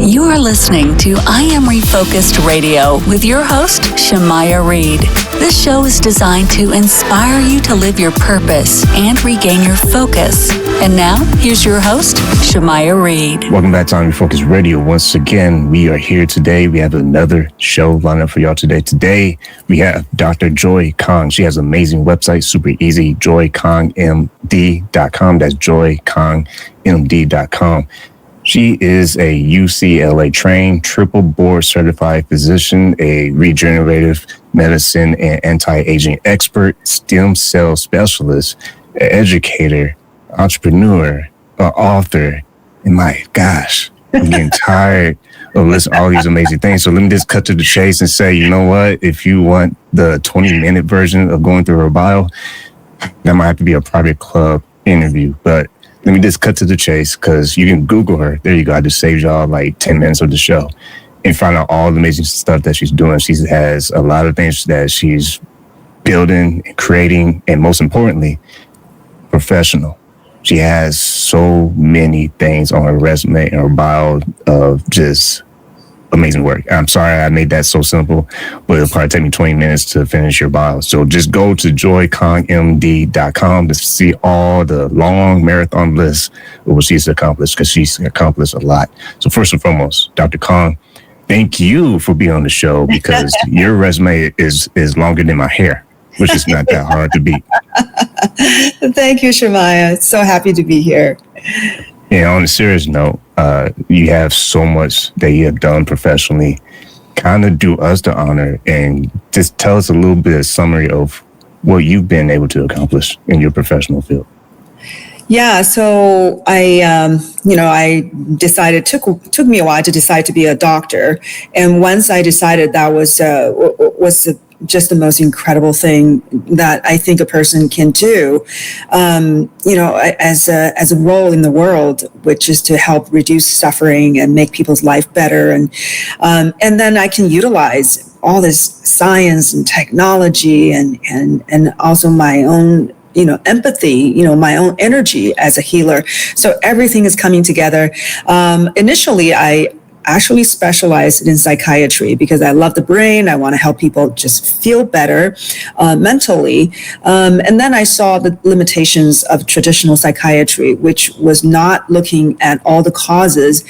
You are listening to I Am Refocused Radio with your host, Shemaiah Reed. This show is designed to inspire you to live your purpose and regain your focus. And now, here's your host, Shemaiah Reed. Welcome back to I Am Refocused Radio. Once again, we are here today. We have another show lined up for y'all today. Today, we have Dr. Joy Kong. She has an amazing website, super easy, joykongmd.com. That's joykongmd.com. She is a UCLA-trained, triple board certified physician, a regenerative medicine and anti-aging expert, stem cell specialist, an educator, entrepreneur, an author. And my gosh, I'm getting tired of listening to all these amazing things. So let me just cut to the chase and say, you know what? If you want the 20-minute version of going through her bio, that might have to be a private club interview. But let me just cut to the chase, because you can Google her. There you go. I just saved y'all like 10 minutes of the show and find out all the amazing stuff that she's doing. She has a lot of things that she's building and creating, and most importantly, professional. She has so many things on her resume and her bio of just amazing work. I'm sorry I made that so simple, but it'll probably take me 20 minutes to finish your bio. So just go to joykongmd.com to see all the long marathon lists of what she's accomplished, because she's accomplished a lot. So first and foremost, Dr. Kong, thank you for being on the show, because your resume is longer than my hair, which is not that hard to beat. Thank you, Shemaiah. So happy to be here. And on a serious note, you have so much that you have done professionally. Kind of do us the honor and just tell us a little bit of summary of what you've been able to accomplish in your professional field. Yeah, so I decided, took me a while to decide to be a doctor. And once I decided, that was just the most incredible thing that I think a person can do, as a role in the world, which is to help reduce suffering and make people's life better. And then I can utilize all this science and technology and also my own empathy, my own energy as a healer. So everything is coming together. Initially, I actually specialized in psychiatry because I love the brain. I want to help people just feel better mentally. And then I saw the limitations of traditional psychiatry, which was not looking at all the causes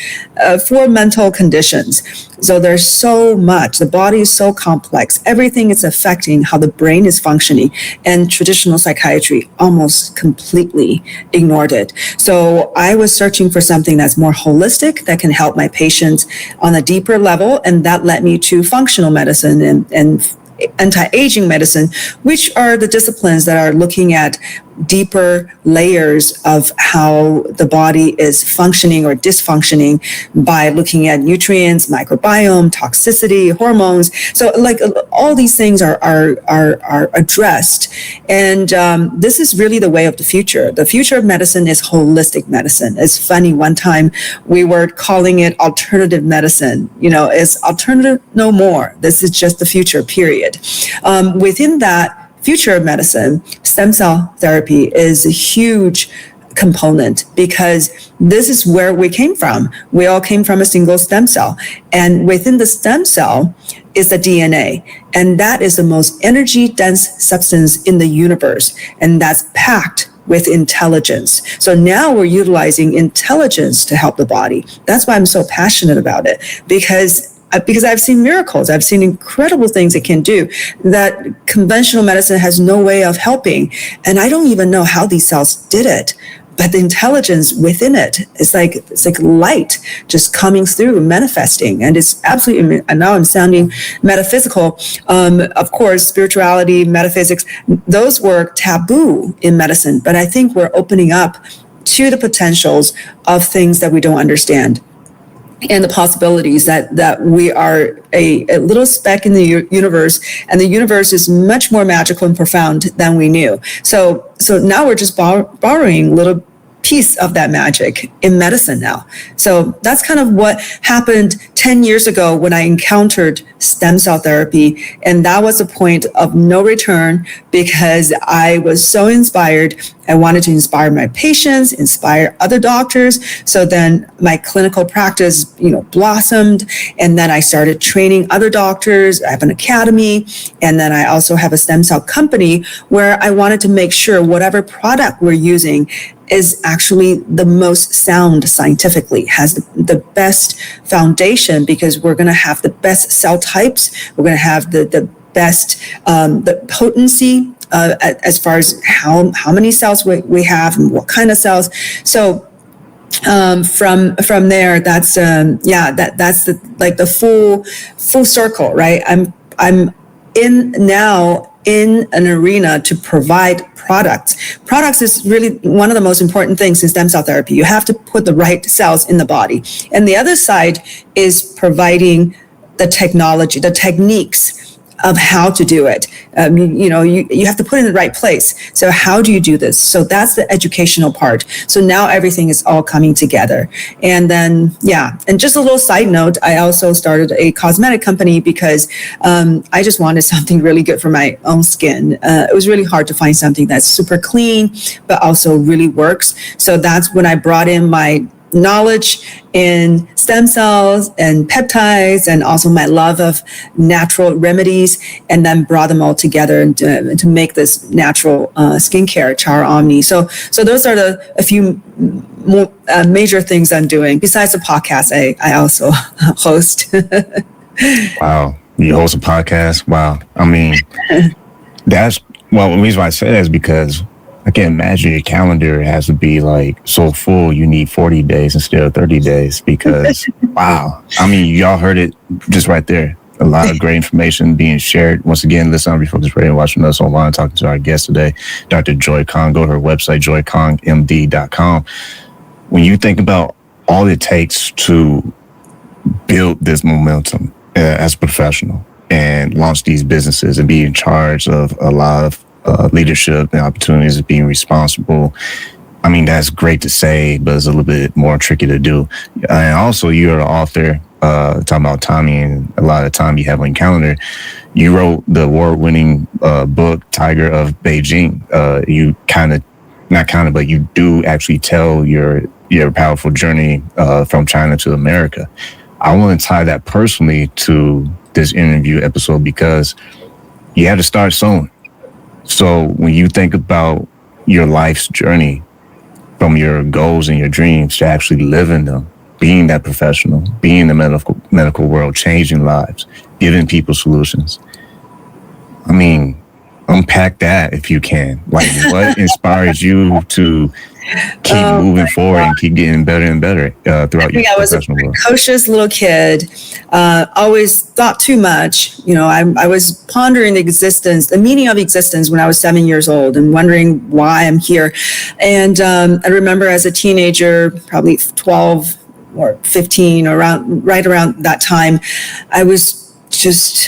for mental conditions. So there's so much. The body is so complex. Everything is affecting how the brain is functioning. And traditional psychiatry almost completely ignored it. So I was searching for something that's more holistic, that can help my patients on a deeper level. And that led me to functional medicine and anti-aging medicine, which are the disciplines that are looking at deeper layers of how the body is functioning or dysfunctioning by looking at nutrients, microbiome, toxicity, hormones. So like all these things are addressed. And this is really the way of the future. The future of medicine is holistic medicine. It's funny, one time we were calling it alternative medicine. It's alternative no more. This is just the future, period. Within that future of medicine, stem cell therapy is a huge component, because this is where we came from. We all came from a single stem cell. And within the stem cell is the DNA. And that is the most energy-dense substance in the universe. And that's packed with intelligence. So now we're utilizing intelligence to help the body. That's why I'm so passionate about it, because I've seen miracles. I've seen incredible things it can do that conventional medicine has no way of helping. And I don't even know how these cells did it. But the intelligence within it, it's like light just coming through, manifesting. And it's absolutely, and now I'm sounding metaphysical. Of course, spirituality, metaphysics, those were taboo in medicine. But I think we're opening up to the potentials of things that we don't understand, and the possibilities that we are a little speck in the universe, and the universe is much more magical and profound than we knew. So now we're just borrowing little piece of that magic in medicine now. So that's kind of what happened 10 years ago when I encountered stem cell therapy. And that was a point of no return because I was so inspired. I wanted to inspire my patients, inspire other doctors. So then my clinical practice, blossomed. And then I started training other doctors. I have an academy. And then I also have a stem cell company where I wanted to make sure whatever product we're using is actually the most sound scientifically, has the best foundation, because we're going to have the best cell types. We're going to have the best, the potency as far as how many cells we have and what kind of cells. So from there, that's that's the full circle, right? I'm in an arena to provide products. Products is really one of the most important things in stem cell therapy. You have to put the right cells in the body. And the other side is providing the technology, the techniques of how to do it. You have to put it in the right place. So how do you do this? So that's the educational part. So now everything is all coming together. And then, and just a little side note, I also started a cosmetic company because I just wanted something really good for my own skin. It was really hard to find something that's super clean, but also really works. So that's when I brought in my knowledge in stem cells and peptides, and also my love of natural remedies, and then brought them all together and to make this natural skincare, Chara Omni. So those are a few more major things I'm doing. Besides the podcast, I also host. Wow, you host a podcast? Wow. I mean, the reason why I say that is because I can't imagine your calendar has to be like so full. You need 40 days instead of 30 days because, wow. I mean, y'all heard it just right there. A lot of great information being shared. Once again, listen on Refocused Radio, watching us online, talking to our guest today, Dr. Joy Kong. Go to her website, joykongmd.com. When you think about all it takes to build this momentum as a professional and launch these businesses and be in charge of a lot of leadership and opportunities of being responsible. I mean, that's great to say, but it's a little bit more tricky to do. And also, you're an author, talking about timing and a lot of time you have on your calendar. You wrote the award-winning book, Tiger of Beijing. But you do actually tell your powerful journey from China to America. I want to tie that personally to this interview episode because you had to start soon. So when you think about your life's journey, from your goals and your dreams to actually living them, being that professional, being in the medical world, changing lives, giving people solutions. I mean, unpack that if you can. Like, what inspires you to keep moving forward and keep getting better and better throughout your professional world? I was a precocious little kid. Always thought too much. I was pondering the meaning of existence when I was 7 years old and wondering why I'm here. And I remember as a teenager, probably 12 or 15 or right around that time, I was just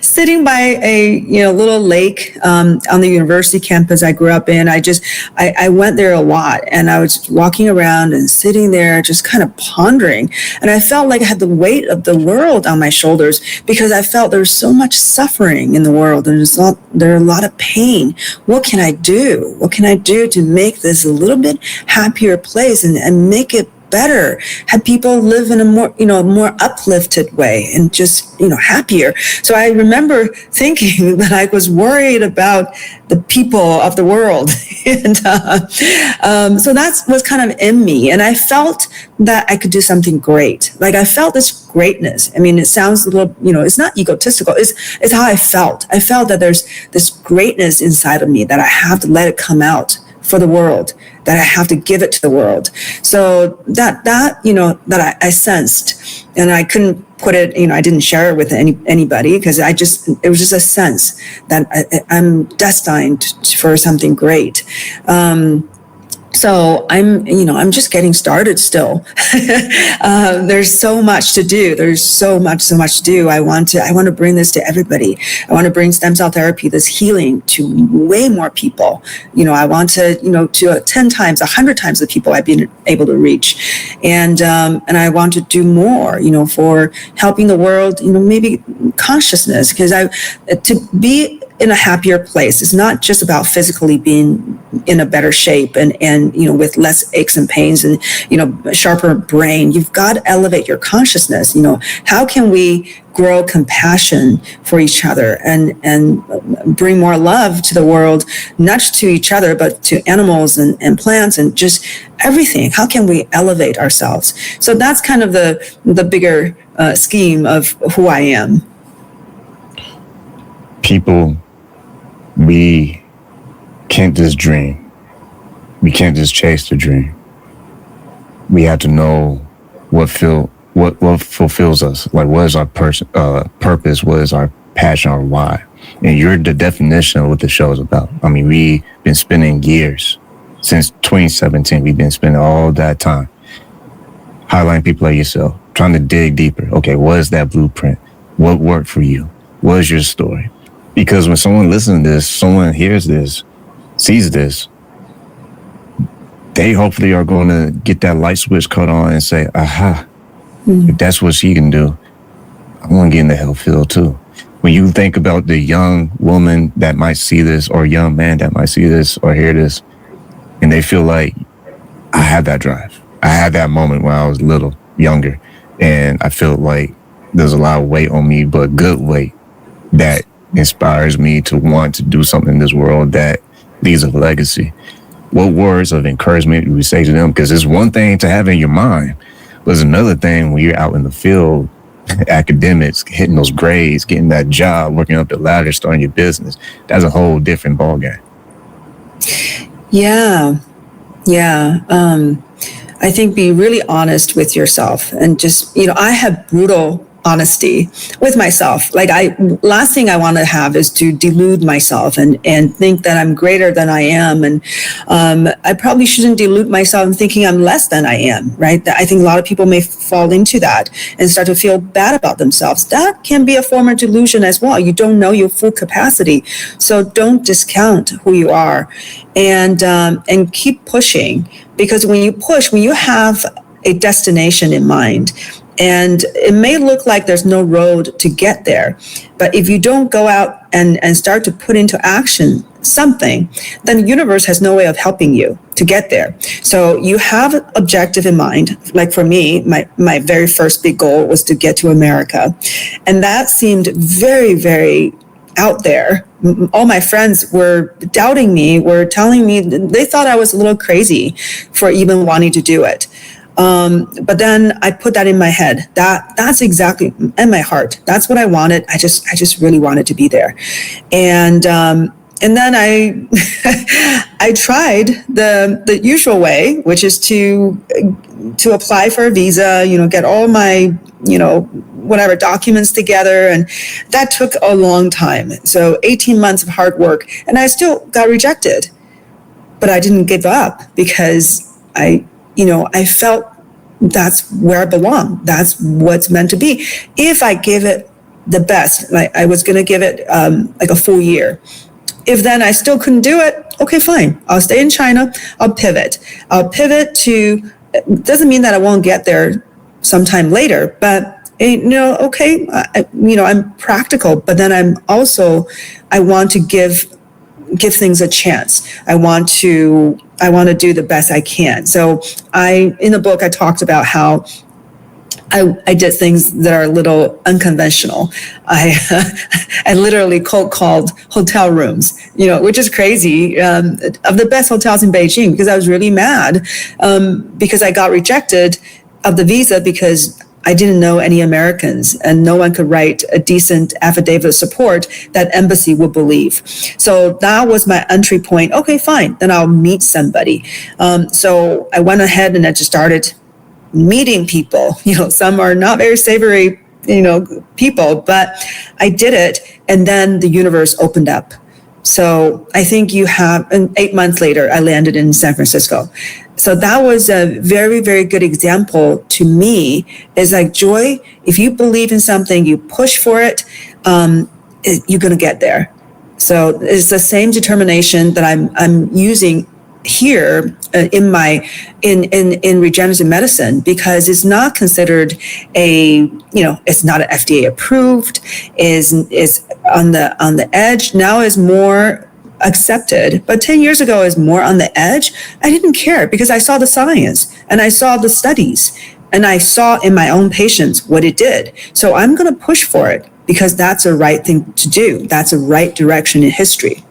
sitting by a little lake on the university campus I grew up in. I went there a lot, and I was walking around and sitting there just kind of pondering, and I felt like I had the weight of the world on my shoulders because I felt there was so much suffering in the world, and there are a lot of pain. What can I do? What can I do to make this a little bit happier place and make it better, have people live in a more uplifted way and just, happier. So I remember thinking that I was worried about the people of the world. And so that was kind of in me. And I felt that I could do something great. Like I felt this greatness. I mean, it sounds a little, it's not egotistical. It's how I felt. I felt that there's this greatness inside of me that I have to let it come out for the world, that I have to give it to the world. So that I sensed, and I couldn't put it, I didn't share it with anybody because it was just a sense that I'm destined for something great. So I'm just getting started still. There's so much to do. There's so much to do. I want to bring this to everybody. I want to bring stem cell therapy, this healing, to way more people. I want to, to 10 times, 100 times the people I've been able to reach. And I want to do more, for helping the world, maybe consciousness, because to be in a happier place. It's not just about physically being in a better shape and with less aches and pains and, sharper brain. You've got to elevate your consciousness. How can we grow compassion for each other and bring more love to the world, not just to each other, but to animals and plants and just everything? How can we elevate ourselves? So that's kind of the bigger scheme of who I am. People, we can't just dream. We can't just chase the dream. We have to know what fulfills us. Like, what is our purpose? What is our passion or why? And you're the definition of what the show is about. I mean, we've been spending years since 2017. We've been spending all that time highlighting people like yourself, trying to dig deeper. Okay, what is that blueprint? What worked for you? What is your story? Because when someone listens to this, someone hears this, sees this, they hopefully are going to get that light switch cut on and say, aha, if that's what she can do, I want to get in the health field too. When you think about the young woman that might see this, or young man that might see this or hear this, and they feel like, I had that drive. I had that moment when I was little, younger, and I feel like there's a lot of weight on me, but good weight that inspires me to want to do something in this world that leaves a legacy. What words of encouragement do we say to them? Because it's one thing to have in your mind, but it's another thing when you're out in the field, academics, hitting those grades, getting that job, working up the ladder, starting your business. That's a whole different ballgame. Yeah. I think be really honest with yourself and just, I have brutal honesty with myself. Like last thing I want to have is to delude myself and think that I'm greater than I am. And I probably shouldn't delude myself in thinking I'm less than I am, right? I think a lot of people may fall into that and start to feel bad about themselves. That can be a form of delusion as well. You don't know your full capacity. So don't discount who you are and keep pushing, because when you have a destination in mind, and it may look like there's no road to get there, but if you don't go out and start to put into action something, then the universe has no way of helping you to get there. So you have an objective in mind. Like for me, my very first big goal was to get to America. And that seemed very, very out there. All my friends were doubting me, were telling me they thought I was a little crazy for even wanting to do it. But then I put that in my head. That's exactly in my heart. That's what I wanted. I just really wanted to be there. And then I tried the usual way, which is to apply for a visa, get all my, whatever documents together. And that took a long time. So 18 months of hard work, and I still got rejected, but I didn't give up because I felt that's where I belong. That's what's meant to be. If I give it the best, like I was going to give it like a full year. If then I still couldn't do it, okay, fine. I'll stay in China. I'll pivot to, doesn't mean that I won't get there sometime later, but okay, I'm practical, but then I want to give things a chance. I want to do the best I can. So in the book, I talked about how I did things that are a little unconventional. I literally cold called hotel rooms, which is crazy, of the best hotels in Beijing, because I was really mad because I got rejected of the visa because I didn't know any Americans, and no one could write a decent affidavit of support that embassy would believe. So that was my entry point. Okay, fine, then I'll meet somebody. So I went ahead and I just started meeting people. Some are not very savory, people, but I did it. And then the universe opened up. So I think you have, and 8 months later, I landed in San Francisco. So that was a very, very good example to me. Is like, joy, if you believe in something, you push for it, you're going to get there. So it's the same determination that I'm using here in regenerative medicine, because it's not considered it's not FDA approved, is on the edge. Now is more accepted, but 10 years ago is more on the edge. I didn't care because I saw the science and I saw the studies and I saw in my own patients what it did. So I'm going to push for it because that's the right thing to do. That's the right direction in history.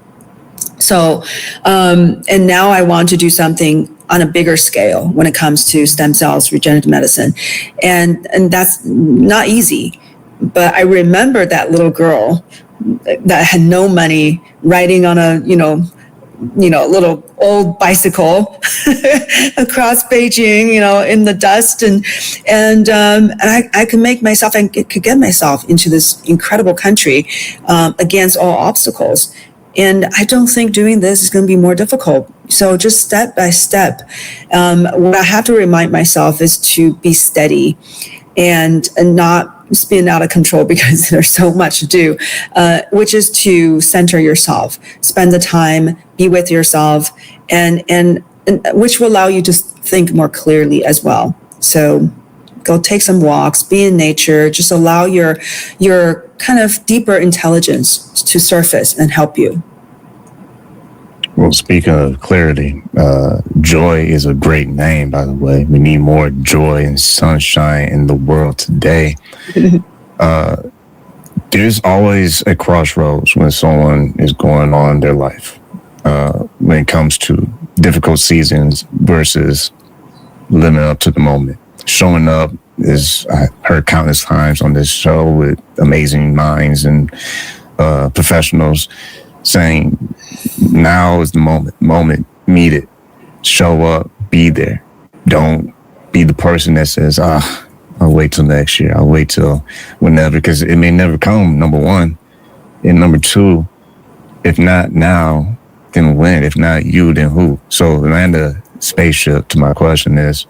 So, and now I want to do something on a bigger scale when it comes to stem cells, regenerative medicine. And that's not easy. But I remember that little girl that had no money riding on a, little old bicycle across Beijing, in the dust, and I could make myself and could get myself into this incredible country against all obstacles. And I don't think doing this is going to be more difficult. So just step by step, what I have to remind myself is to be steady and not spin out of control because there's so much to do, which is to center yourself, spend the time, be with yourself, and which will allow you to think more clearly as well. So go take some walks, be in nature, just allow your kind of deeper intelligence to surface and help you. Well, speaking of clarity, joy is a great name, by the way. We need more joy and sunshine in the world today. There's always a crossroads when someone is going on in their life, when it comes to difficult seasons versus living up to the moment. Showing up is, I heard countless times on this show with amazing minds and professionals saying, now is the moment, meet it, show up, be there. Don't be the person that says, I'll wait till next year, I'll wait till whenever, because it may never come, number one. And number two, if not now, then when? If not you, then who? So land a spaceship to my question is,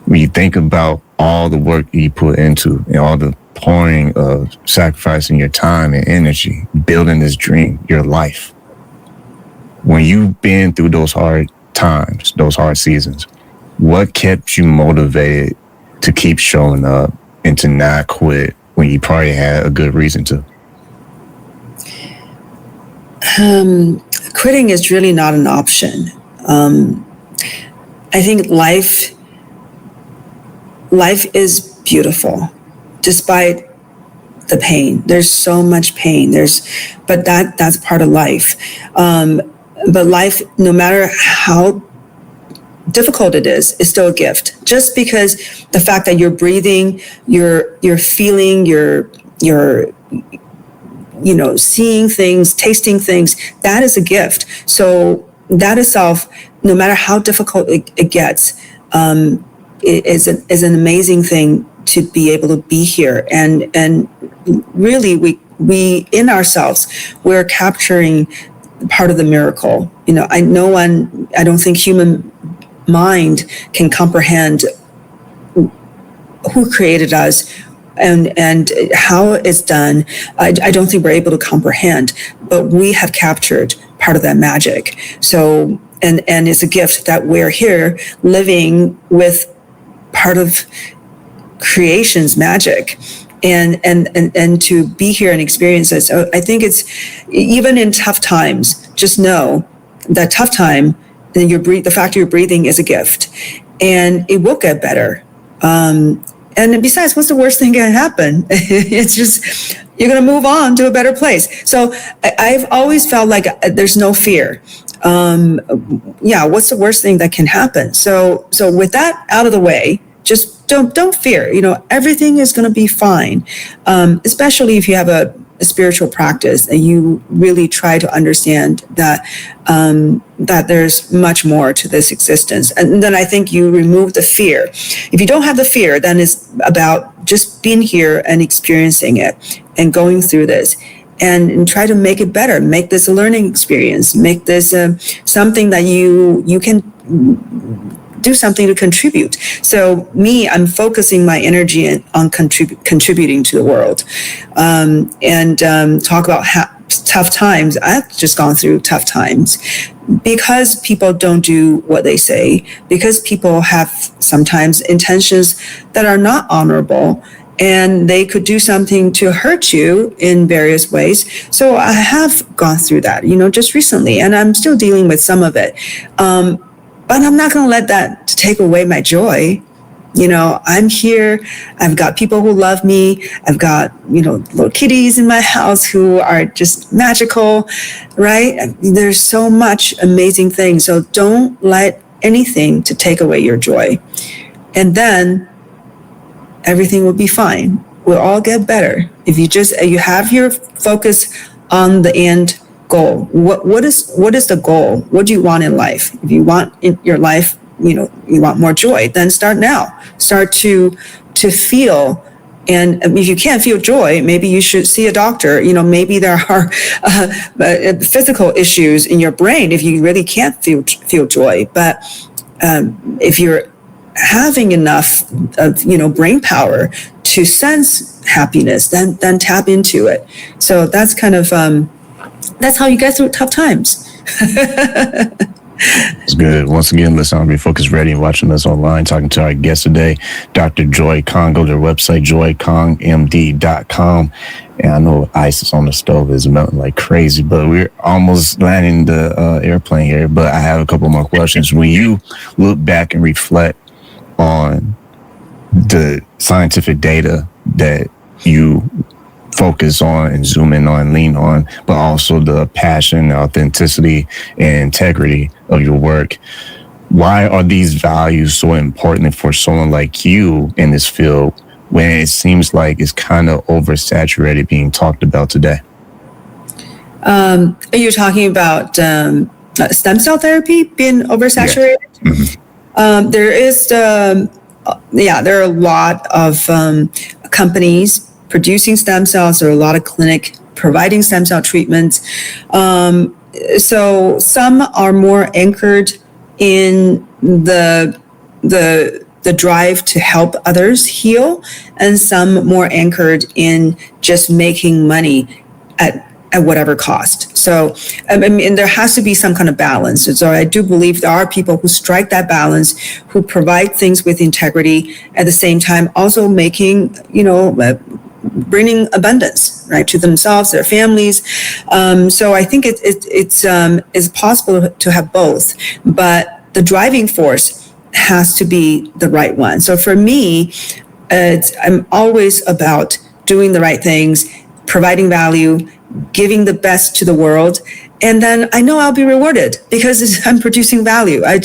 when you think about all the work you put into and all the pouring of sacrificing your time and energy, building this dream, your life, when you've been through those hard times, those hard seasons, what kept you motivated to keep showing up and to not quit when you probably had a good reason to? Quitting is really not an option. I think life is beautiful, despite the pain. There's so much pain. But that's part of life. But life, no matter how difficult it is still a gift. Just because the fact that you're breathing, you're feeling, you're seeing things, tasting things, that is a gift. So that itself, no matter how difficult it gets, is an amazing thing to be able to be here. And really, we in ourselves, we're capturing part of the miracle. I don't think human mind can comprehend who created us and how it's done. I don't think we're able to comprehend, but we have captured part of that magic. So, and it's a gift that we're here living with part of creation's magic. And to be here and experience it. So I think it's, even in tough times, just know that tough time, the fact you're breathing is a gift, and it will get better. And besides, what's the worst thing can happen? It's just, you're going to move on to a better place. So I've always felt like there's no fear. What's the worst thing that can happen? So with that out of the way, just don't fear. Everything is going to be fine. Especially if you have a spiritual practice and you really try to understand that there's much more to this existence. And then I think you remove the fear. If you don't have the fear, then it's about just being here and experiencing it and going through this and try to make it better, make this a learning experience, make this something that you can do something to contribute. So I'm focusing my energy on contributing to the world, and talk about tough times. I've just gone through tough times because people don't do what they say, because people have sometimes intentions that are not honorable, and they could do something to hurt you in various ways. So I have gone through that, just recently, and I'm still dealing with some of it. But I'm not going to let that take away my joy. I'm here. I've got people who love me. I've got, little kitties in my house who are just magical, right? There's so much amazing things. So don't let anything to take away your joy. And then everything will be fine. We'll all get better. If you have your focus on the end goal. What is the goal? What do you want in life? If you want in your life, you want more joy, then start now. Start to feel. And if you can't feel joy, maybe you should see a doctor. Maybe there are physical issues in your brain if you really can't feel joy. But if you're having enough of brain power to sense happiness, then tap into it. So that's kind of that's how you get through tough times. It's good. Once again, listen on Refocused Radio and watching us online, talking to our guest today, Dr. Joy Kong. Go to their website, joykongmd.com. And I know ice is on the stove is melting like crazy, but we're almost landing the airplane here. But I have a couple more questions. When you look back and reflect on the scientific data that you focus on and zoom in on, lean on, but also the passion, authenticity, and integrity of your work. Why are these values so important for someone like you in this field when it seems like it's kind of oversaturated being talked about today? Are you talking about stem cell therapy being oversaturated? Yeah. Mm-hmm. There are a lot of companies producing stem cells. There are a lot of clinics providing stem cell treatments. So some are more anchored in the drive to help others heal, and some more anchored in just making money at whatever cost. So, there has to be some kind of balance. And so I do believe there are people who strike that balance, who provide things with integrity, at the same time also making, bringing abundance, right, to themselves, their families. So I think it's possible to have both, but the driving force has to be the right one. So for me, I'm always about doing the right things, providing value, giving the best to the world. And then I know I'll be rewarded because I'm producing value. I'm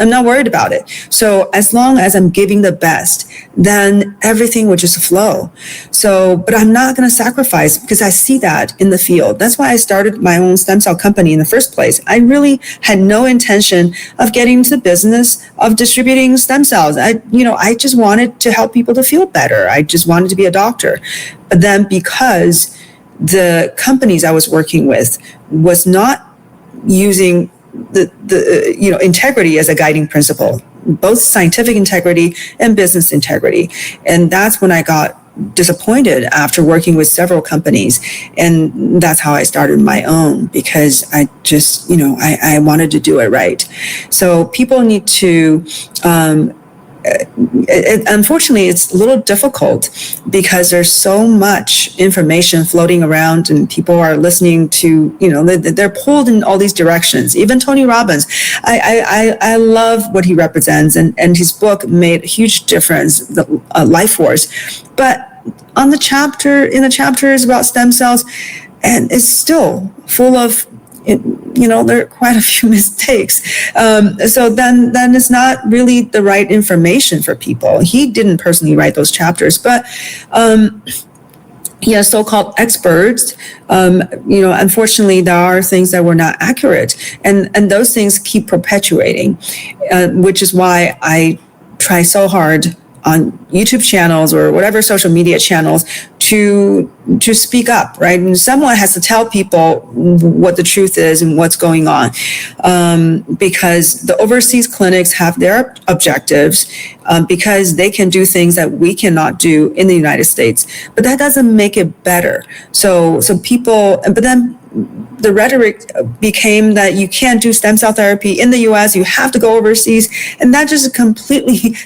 not worried about it. So as long as I'm giving the best, then everything will just flow. So, but I'm not going to sacrifice, because I see that in the field. That's why I started my own stem cell company in the first place. I really had no intention of getting into the business of distributing stem cells. I just wanted to help people to feel better. I just wanted to be a doctor. But then because the companies I was working with was not using the integrity as a guiding principle, both scientific integrity and business integrity. And that's when I got disappointed after working with several companies. And that's how I started my own, because I just, I wanted to do it right. So people need to, unfortunately, it's a little difficult because there's so much information floating around, and people are listening to, they're pulled in all these directions. Even Tony Robbins, I love what he represents, and his book made a huge difference, the Life Force. But in the chapters about stem cells, and it's still full of, there are quite a few mistakes. So then it's not really the right information for people. He didn't personally write those chapters, but he has so-called experts. Unfortunately, there are things that were not accurate, and those things keep perpetuating, which is why I try so hard on YouTube channels or whatever social media channels to speak up, right? And someone has to tell people what the truth is and what's going on, because the overseas clinics have their objectives, because they can do things that we cannot do in the United States. But that doesn't make it better. So people, but then the rhetoric became that you can't do stem cell therapy in the US, you have to go overseas. And that just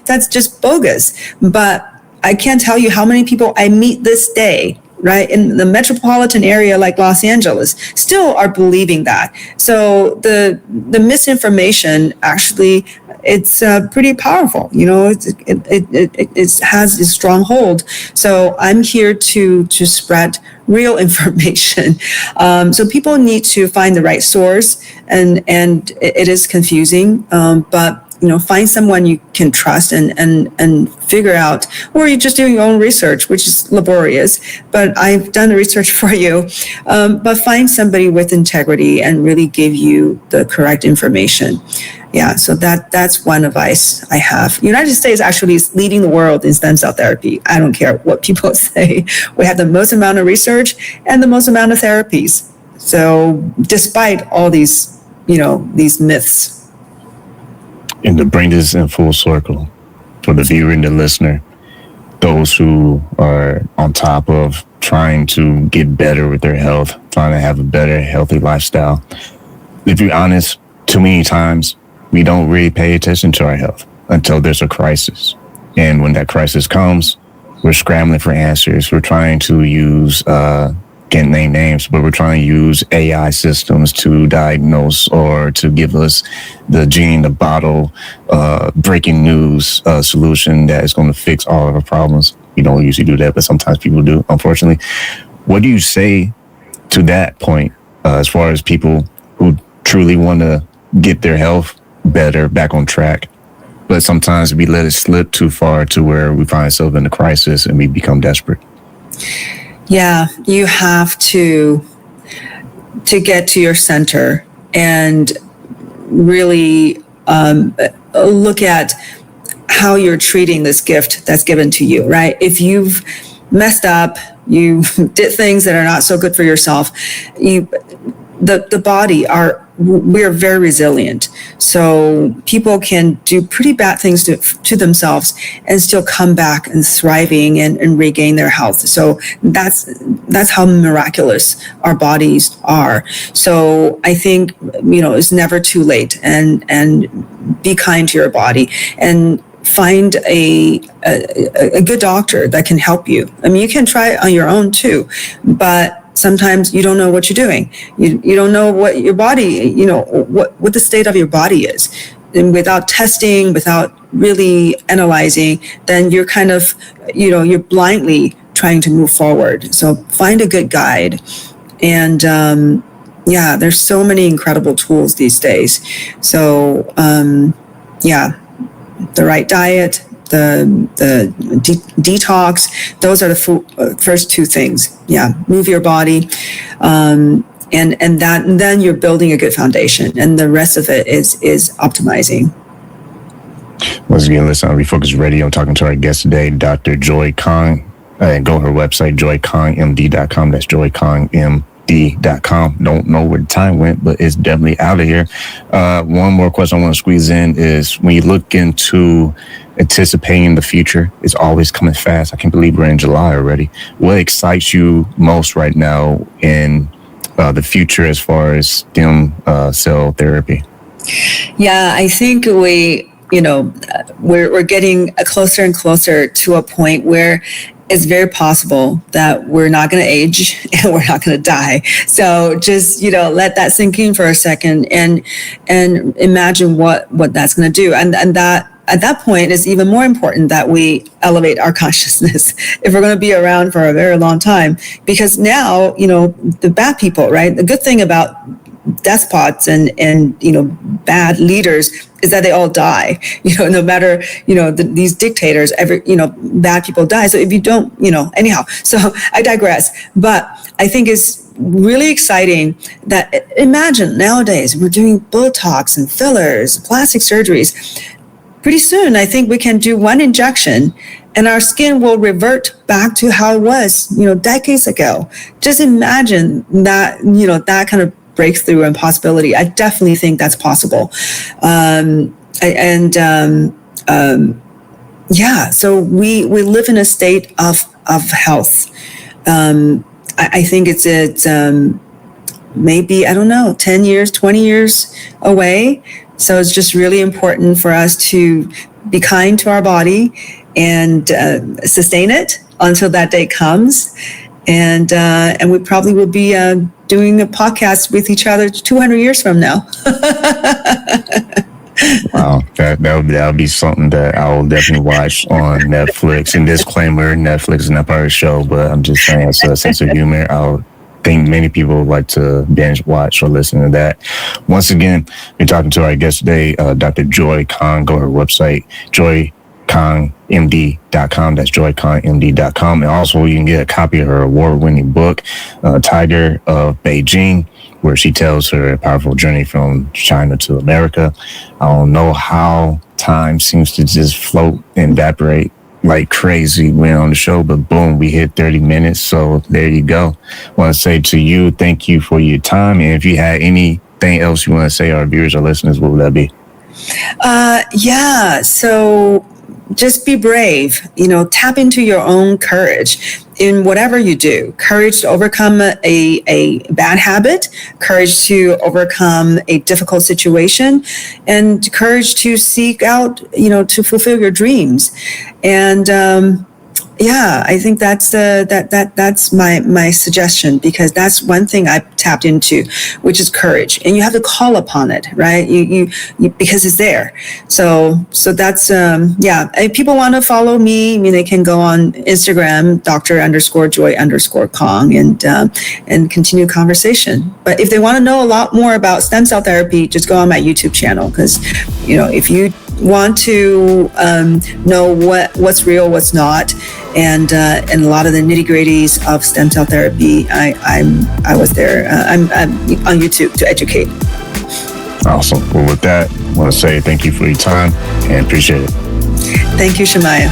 that's just bogus. But I can't tell you how many people I meet this day, right, in the metropolitan area like Los Angeles, still are believing that. So the misinformation, actually, it's pretty powerful. It has a strong hold. So I'm here to spread real information. So people need to find the right source, and it is confusing, but find someone you can trust and figure out, or you're just doing your own research, which is laborious, but I've done the research for you. But find somebody with integrity and really give you the correct information. Yeah, so that's one advice I have. United States actually is leading the world in stem cell therapy. I don't care what people say. We have the most amount of research and the most amount of therapies. So despite all these myths. And to bring this in full circle for the viewer and the listener, those who are on top of trying to get better with their health, trying to have a better, healthy lifestyle, if you're honest, too many times we don't really pay attention to our health until there's a crisis. And when that crisis comes, we're scrambling for answers. We're trying to use, can't name names, but we're trying to use AI systems to diagnose or to give us the gene, the bottle, breaking news solution that is going to fix all of our problems. We don't usually do that, but sometimes people do, unfortunately. What do you say to that point, as far as people who truly want to get their health better, back on track, but sometimes we let it slip too far to where we find ourselves in a crisis and we become desperate? Yeah, you have to get to your center and really look at how you're treating this gift that's given to you, right? If you've messed up, you did things that are not so good for yourself, the body, we're very resilient. So people can do pretty bad things to themselves and still come back and thriving and regain their health. So that's how miraculous our bodies are. So I think, it's never too late, and be kind to your body and find a good doctor that can help you. I mean, you can try it on your own too, but sometimes you don't know what you're doing. You don't know what your body, what the state of your body is. And without testing, without really analyzing, then you're kind of, you're blindly trying to move forward. So find a good guide. And there's so many incredible tools these days. So the right diet, the detox, those are the first two things. Yeah, move your body, and then you're building a good foundation, and the rest of it is optimizing. Once again, listen on Refocused Radio. I'm talking to our guest today, Dr. Joy Kong. And go to her website, joykongmd.com. That's joykongmd.com. Don't know where the time went, but it's definitely out of here. One more question I want to squeeze in is, when you look into anticipating the future, it's always coming fast. I can't believe we're in July already. What excites you most right now in the future as far as stem cell therapy? Yeah, I think we're getting closer and closer to a point where it's very possible that we're not going to age and we're not going to die. So just, let that sink in for a second and imagine what that's going to do. And that at that point, it's even more important that we elevate our consciousness if we're going to be around for a very long time. Because now, the bad people, right? The good thing about despots and bad leaders is that they all die. No matter these dictators, bad people die. So if you don't, anyhow. So I digress. But I think it's really exciting that, imagine nowadays we're doing Botox and fillers, plastic surgeries. pretty soon, I think we can do one injection and our skin will revert back to how it was, decades ago. Just imagine that, that kind of breakthrough and possibility. I definitely think that's possible. So we live in a state of health. I think it's maybe, I don't know, 10 years, 20 years away. So it's just really important for us to be kind to our body and sustain it until that day comes. And we probably will be doing a podcast with each other 200 years from now. Wow, that'll be something that I will definitely watch on Netflix. And disclaimer, Netflix is not part of the show, but I'm just saying, it's a sense of humor. I think many people would like to binge watch or listen to that. Once again, we're talking to our guest today, Dr. Joy Kang. Go to her website, joykangmd.com. That's joykangmd.com. And also you can get a copy of her award-winning book, Tiger of Beijing, where she tells her powerful journey from China to America. I don't know how time seems to just float and evaporate like crazy. We're on the show, but boom, we hit 30 minutes. So there you go. I want to say to you, thank you for your time. And if you had anything else you want to say, our viewers or listeners, what would that be? So just be brave, tap into your own courage in whatever you do. Courage to overcome a bad habit, courage to overcome a difficult situation, and courage to seek out, to fulfill your dreams. And I think that's that's my suggestion, because that's one thing I've tapped into, which is courage, and you have to call upon it, right? You because it's there. So that's If people want to follow me, they can go on Instagram, Dr._Joy_Kang, and continue conversation. But if they want to know a lot more about stem cell therapy, just go on my YouTube channel, because if you want to know what's real, what's not, and a lot of the nitty-gritties of stem cell therapy, I was there. I'm on YouTube to educate. Awesome. Well, with that, I want to say thank you for your time and appreciate it. Thank you, Shemaiah.